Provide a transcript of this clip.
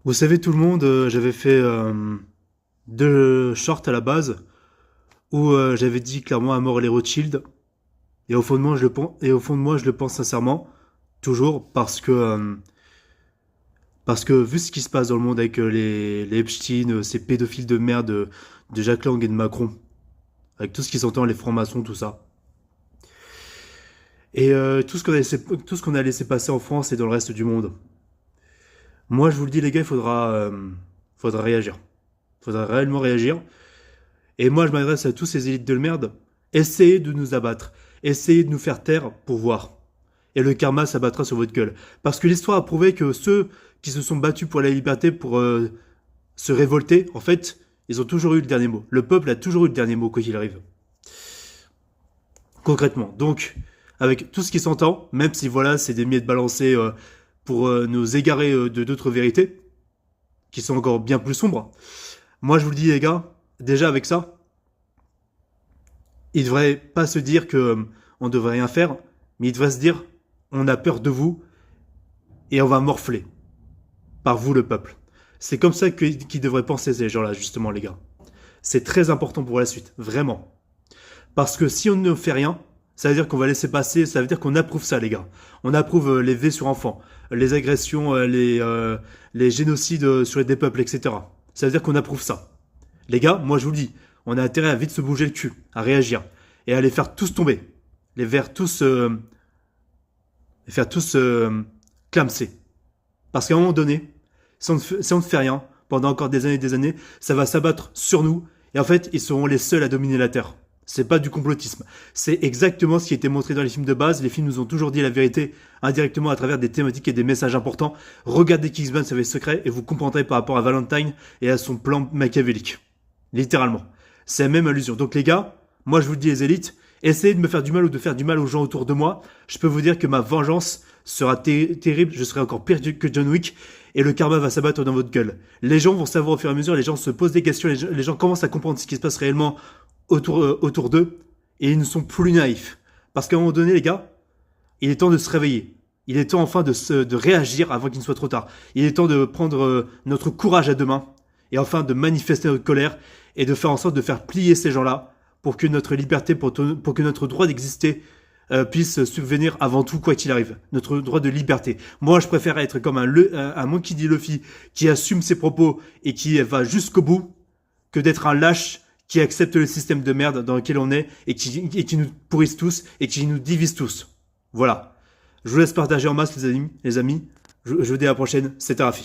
Vous savez tout le monde, j'avais fait deux shorts à la base où j'avais dit clairement à mort les Rothschild et au fond de moi je le pense sincèrement toujours parce que vu ce qui se passe dans le monde avec les Epstein, ces pédophiles de merde de Jack Lang et de Macron, avec tout ce qui s'entend les francs-maçons tout ça et tout ce qu'on a laissé passer en France et dans le reste du monde. Moi je vous le dis les gars, faudra réagir. Faudra réellement réagir. Et moi, je m'adresse à tous ces élites de merde. Essayez de nous abattre. Essayez de nous faire taire pour voir. Et le karma s'abattra sur votre gueule. Parce que l'histoire a prouvé que ceux qui se sont battus pour la liberté, pour se révolter, en fait, ils ont toujours eu le dernier mot. Le peuple a toujours eu le dernier mot, quoi qu'il arrive. Concrètement. Donc, avec tout ce qui s'entend, même si voilà, c'est des miettes balancées pour nous égarer de d'autres vérités, qui sont encore bien plus sombres. Moi, je vous le dis, les gars, déjà avec ça, il devrait pas se dire que on devrait rien faire, mais il devrait se dire on a peur de vous et on va morfler par vous, le peuple. C'est comme ça qu'ils devraient penser ces gens-là, justement, les gars. C'est très important pour la suite, vraiment. Parce que si on ne fait rien, ça veut dire qu'on va laisser passer, ça veut dire qu'on approuve ça, les gars. On approuve les V sur enfants, les agressions, les génocides sur des peuples, etc. Ça veut dire qu'on approuve ça. Les gars, moi je vous le dis, on a intérêt à vite se bouger le cul, à réagir, et à les faire tous tomber. Les faire tous clamser. Parce qu'à un moment donné, si on ne fait rien, pendant encore des années et des années, ça va s'abattre sur nous, et en fait, ils seront les seuls à dominer la Terre. C'est pas du complotisme. C'est exactement ce qui a été montré dans les films de base. Les films nous ont toujours dit la vérité indirectement à travers des thématiques et des messages importants. Regardez Kingsman, ça fait secret, et vous comprendrez par rapport à Valentine et à son plan machiavélique. Littéralement. C'est la même allusion. Donc les gars, moi je vous le dis les élites, essayez de me faire du mal ou de faire du mal aux gens autour de moi. Je peux vous dire que ma vengeance sera terrible, je serai encore pire que John Wick, et le karma va s'abattre dans votre gueule. Les gens vont savoir au fur et à mesure, les gens se posent des questions, les gens commencent à comprendre ce qui se passe réellement autour d'eux, et ils ne sont plus naïfs. Parce qu'à un moment donné, les gars, il est temps de se réveiller. Il est temps enfin de réagir avant qu'il ne soit trop tard. Il est temps de prendre notre courage à deux mains, et enfin de manifester notre colère, et de faire en sorte de faire plier ces gens-là, pour que notre liberté, pour que notre droit d'exister puisse subvenir avant tout, quoi qu'il arrive. Notre droit de liberté. Moi, je préfère être comme un Monkey D. Luffy qui assume ses propos et qui va jusqu'au bout, que d'être un lâche qui accepte le système de merde dans lequel on est et qui nous pourrissent tous et qui nous divise tous. Voilà. Je vous laisse partager en masse, les amis. Je vous dis à la prochaine. C'était Rafi.